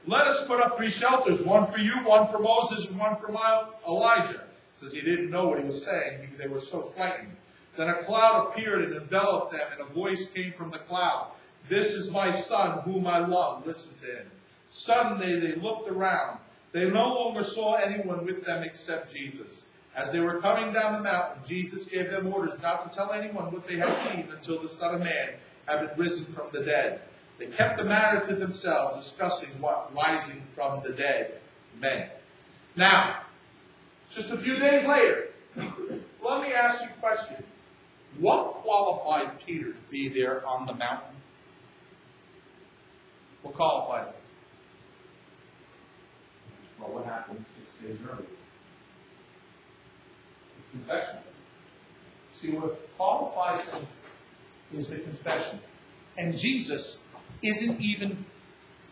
Let us put up 3 shelters, one for you, one for Moses, and one for Elijah. It says he didn't know what he was saying. They were so frightened. Then a cloud appeared and enveloped them, and a voice came from the cloud. This is my son, whom I love. Listen to him. Suddenly they looked around. They no longer saw anyone with them except Jesus. As they were coming down the mountain, Jesus gave them orders not to tell anyone what they had seen until the Son of Man had been risen from the dead. They kept the matter to themselves, discussing what rising from the dead meant. Now, just a few days later, let me ask you a question. What qualified Peter to be there on the mountain? What qualified him? Well, what happened 6 days earlier? His confession. See, what qualifies him is the confession. And Jesus isn't even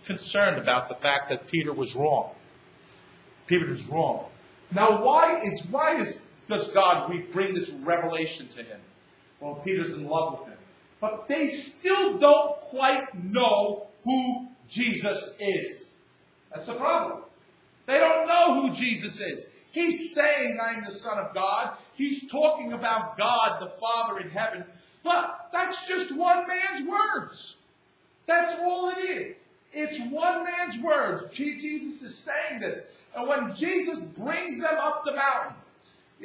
concerned about the fact that Peter was wrong. Peter's wrong. Now, why does God bring this revelation to him? Well, Peter's in love with him. But they still don't quite know who Jesus is. That's the problem. They don't know who Jesus is. He's saying, I'm the Son of God. He's talking about God, the Father in heaven. But that's just one man's words. That's all it is. It's one man's words. Jesus is saying this. And when Jesus brings them up the mountain,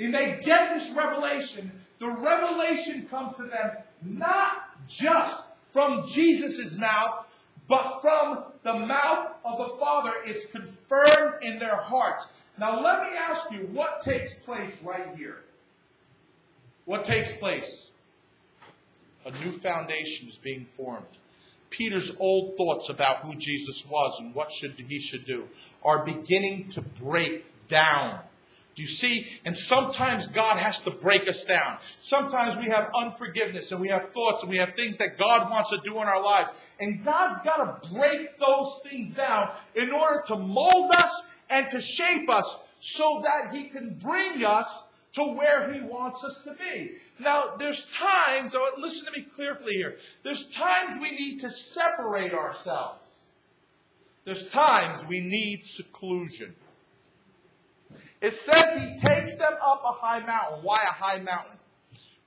and they get this revelation, the revelation comes to them not just from Jesus' mouth, but from the mouth of the Father. It's confirmed in their hearts. Now let me ask you, what takes place right here? What takes place? A new foundation is being formed. Peter's old thoughts about who Jesus was and what he should do are beginning to break down. Do you see? And sometimes God has to break us down. Sometimes we have unforgiveness and we have thoughts and we have things that God wants to do in our lives. And God's got to break those things down in order to mold us and to shape us so that He can bring us to where He wants us to be. Now, there's times, listen to me carefully here. There's times we need to separate ourselves. There's times we need seclusion. It says He takes them up a high mountain. Why a high mountain?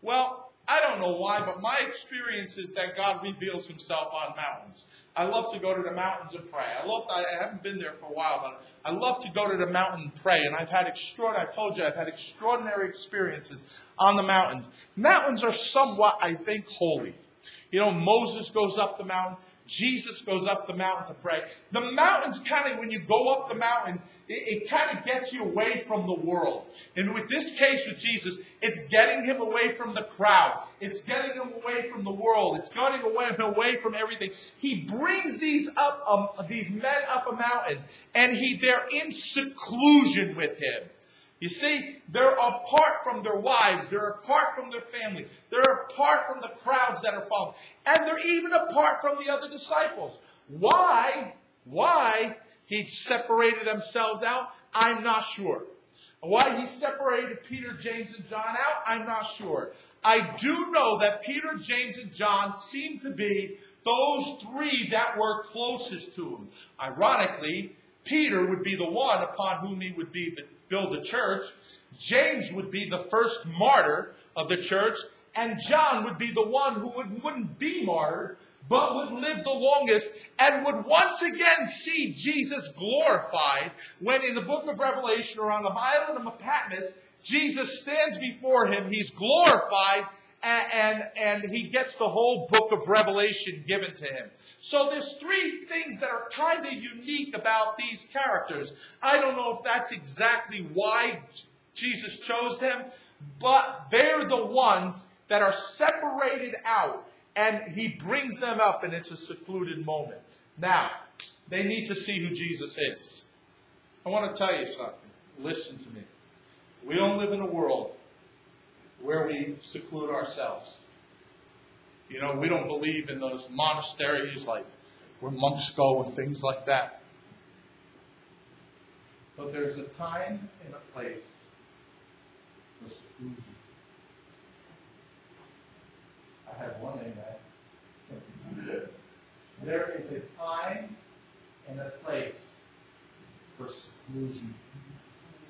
Well, I don't know why, but my experience is that God reveals Himself on mountains. I love to go to the mountains and pray. I haven't been there for a while, but I love to go to the mountain and pray. And I've had extraordinary experiences on the mountain. Mountains are somewhat, I think, holy. You know, Moses goes up the mountain. Jesus goes up the mountain to pray. The mountains kind of, when you go up the mountain, it kind of gets you away from the world. And with this case with Jesus, it's getting Him away from the crowd. It's getting Him away from the world. It's getting Him away from everything. He brings these men up a mountain, and they're in seclusion with Him. You see, they're apart from their wives. They're apart from their family. They're apart from the crowds that are following. And they're even apart from the other disciples. Why He separated themselves out, I'm not sure. Why He separated Peter, James, and John out, I'm not sure. I do know that Peter, James, and John seem to be those three that were closest to Him. Ironically, Peter would be the one upon whom He would build the church. James would be the first martyr of the church. And John would be the one who wouldn't be martyred, but would live the longest and would once again see Jesus glorified when in the book of Revelation or on the island of Patmos, Jesus stands before him. He's glorified and he gets the whole book of Revelation given to him. So there's three things that are kind of unique about these characters. I don't know if that's exactly why Jesus chose them, but they're the ones that are separated out, and He brings them up, and it's a secluded moment. Now, they need to see who Jesus is. I want to tell you something. Listen to me. We don't live in a world where we seclude ourselves. You know, we don't believe in those monasteries like where monks go and things like that. But there's a time and a place for seclusion. I had one amen. There is a time and a place for seclusion.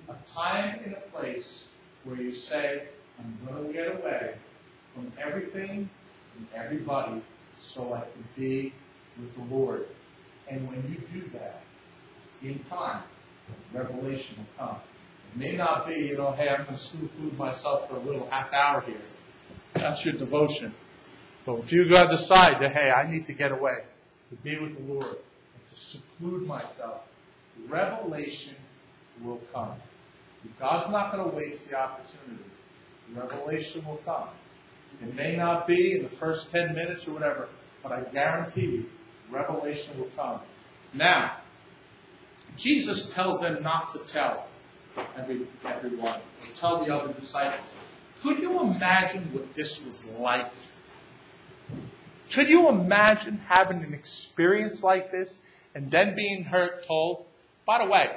A time and a place where you say, I'm going to get away from everything and everybody so I can be with the Lord. And when you do that, in time, revelation will come. It may not be, hey, I'm going to seclude myself for a little half hour here. That's your devotion. But if you got to decide that, hey, I need to get away, to be with the Lord, and to seclude myself, revelation will come. God's not going to waste the opportunity. Revelation will come. It may not be in the first 10 minutes or whatever, but I guarantee you, revelation will come. Now, Jesus tells them not to tell everyone, or tell the other disciples. Could you imagine what this was like? Could you imagine having an experience like this and then being told, by the way,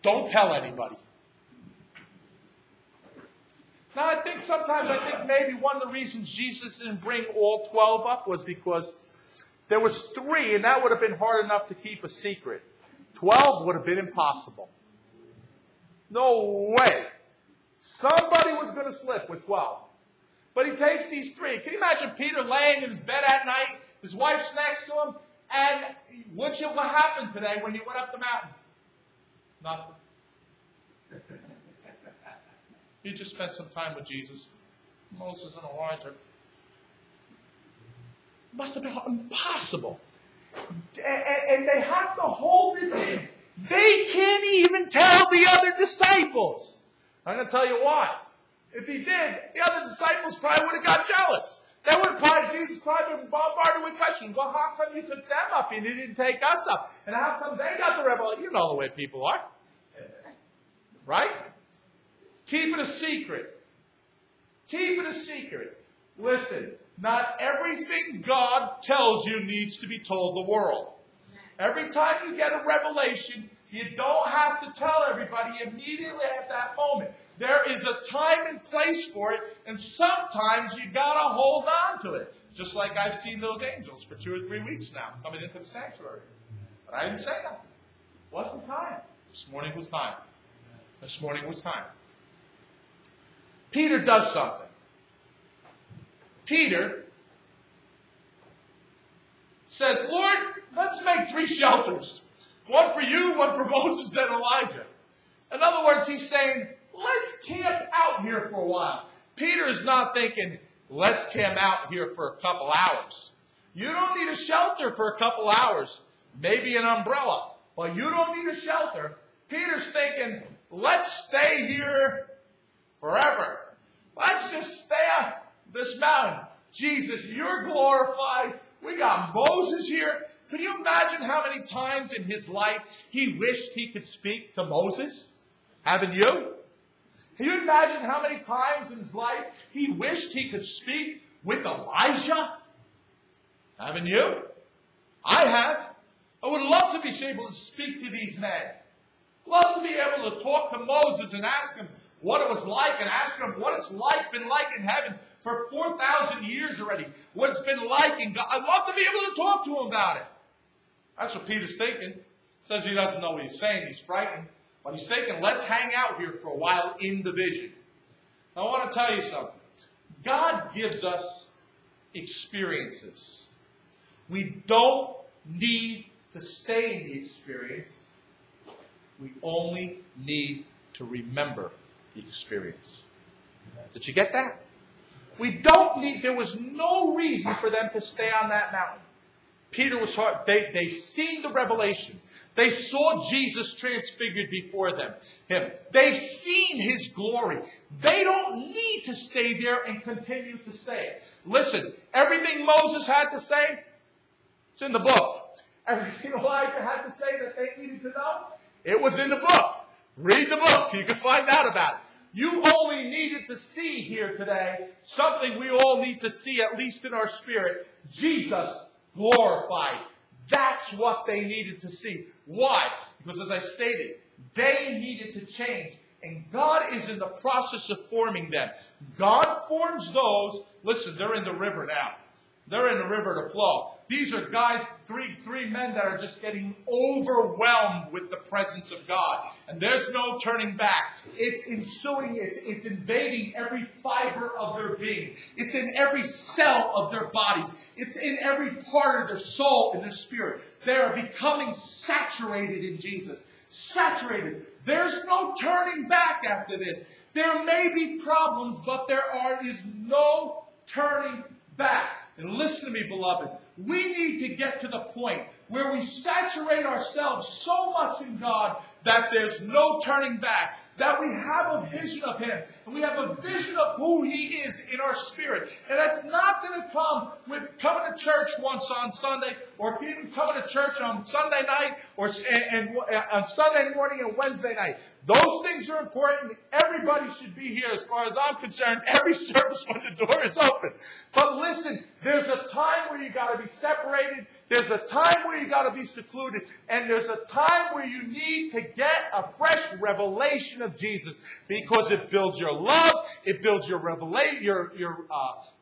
don't tell anybody? Now, I think maybe one of the reasons Jesus didn't bring all 12 up was because there was 3, and that would have been hard enough to keep a secret. 12 would have been impossible. No way. Somebody was going to slip with 12. But he takes these 3. Can you imagine Peter laying in his bed at night, his wife's next to him, and what happened today when you went up the mountain? Nothing. You just spent some time with Jesus. Moses and Elijah. Must have been impossible. And they have to hold this in. They can't even tell the other disciples. I'm going to tell you why. If he did, the other disciples probably would have got jealous. They would have Jesus probably been bombarded with questions. Well, how come you took them up and you didn't take us up? And how come they got the revelation? You know the way people are. Right? Keep it a secret. Keep it a secret. Listen, not everything God tells you needs to be told the world. Every time you get a revelation, you don't have to tell everybody immediately at that moment. There is a time and place for it, and sometimes you got to hold on to it. Just like I've seen those angels for 2 or 3 weeks now coming into the sanctuary. But I didn't say that. Wasn't time. This morning was time. This morning was time. Peter does something. Peter says, Lord, let's make 3 shelters. One for you, one for Moses, then Elijah. In other words, he's saying, let's camp out here for a while. Peter is not thinking, let's camp out here for a couple hours. You don't need a shelter for a couple hours. Maybe an umbrella. But you don't need a shelter. Peter's thinking, let's stay here forever. Let's just stay on this mountain. Jesus, you're glorified. We got Moses here. Can you imagine how many times in his life he wished he could speak to Moses? Haven't you? Can you imagine how many times in his life he wished he could speak with Elijah? Haven't you? I have. I would love to be able to speak to these men. Love to be able to talk to Moses and ask him what it was like, and ask him what it's been like in heaven for 4,000 years already. What it's been like in God. I'd love to be able to talk to him about it. That's what Peter's thinking. Says he doesn't know what he's saying. He's frightened. But he's thinking, let's hang out here for a while in the vision. Now, I want to tell you something. God gives us experiences. We don't need to stay in the experience. We only need to remember the experience. Did you get that? There was no reason for them to stay on that mountain. Peter was hard. They seen the revelation. They saw Jesus transfigured before them. They've seen his glory. They don't need to stay there and continue to say it. Listen, everything Moses had to say, it's in the book. Everything Elijah had to say that they needed to know, it was in the book. Read the book. You can find out about it. You only needed to see here today something we all need to see, at least in our spirit. Jesus glorified. That's what they needed to see. Why? Because as I stated, they needed to change. And God is in the process of forming them. God forms those. Listen, they're in the river now. They're in the river to flow. These are three men that are just getting overwhelmed with the presence of God. And there's no turning back. It's ensuing, it's invading every fiber of their being. It's in every cell of their bodies. It's in every part of their soul and their spirit. They are becoming saturated in Jesus. Saturated. There's no turning back after this. There may be problems, but there is no turning back. And listen to me, beloved. We need to get to the point where we saturate ourselves so much in God that there's no turning back, that we have a vision of Him, and we have a vision of who He is in our spirit. And that's not going to come with coming to church once on Sunday, or even coming to church on Sunday night, or on Sunday morning and Wednesday night. Those things are important. Everybody should be here as far as I'm concerned. Every service when the door is open. But listen, there's a time where you got to be separated. There's a time where you got to be secluded. And there's a time where you need to get a fresh revelation of Jesus, because it builds your love. It builds your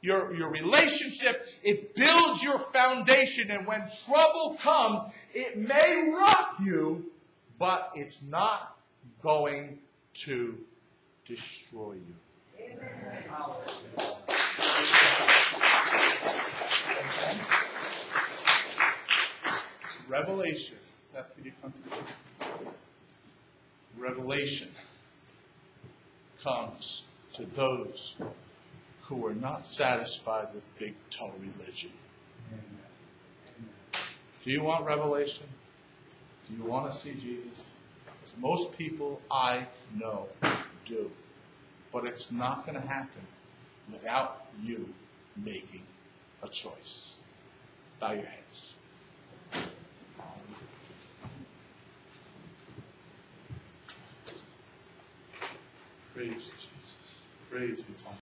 your relationship. It builds your foundation. And when trouble comes, it may rock you, but it's not going to destroy you. Amen. Revelation. That could you come to? Revelation comes to those who are not satisfied with big toe religion. Do you want revelation? Do you want to see Jesus? Because most people I know do. But it's not going to happen without you making a choice. Bow your heads. Praise you, Jesus. Praise you, Tom.